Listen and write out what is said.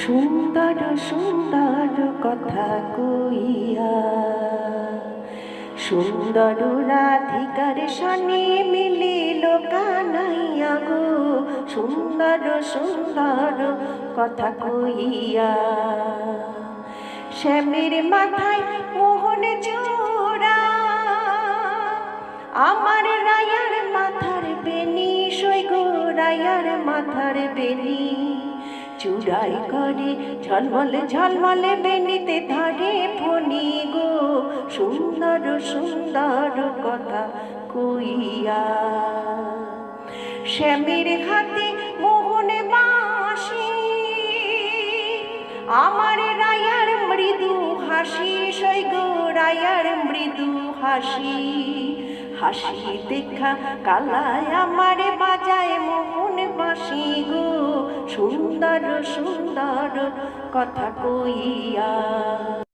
সুন্দর সুন্দর কথা কইয়া সুন্দর রাধিকার সনে মিলিল কানাইয়া গো। সুন্দর সুন্দর কথা কইয়া শ্যামের মাথায় মোহন জোড়া, আমার রায়ার মাথার বেনি সই গো রায়ার মাথার বেনি। চূড়াই করে ঝলমলে ঝলমলে বেনিতে ধরে ফণি গো। সুন্দর সুন্দর কথা কইয়া শ্যামের হাতে মোহন বাঁশি, আমার রায়ার মৃদু হাসি সই গো রায়ার মৃদু হাসি। হাসি দেখা কালায় আমার বাজায় মোহন বাঁশি গো। সুন্দর সুন্দর কথা কইয়া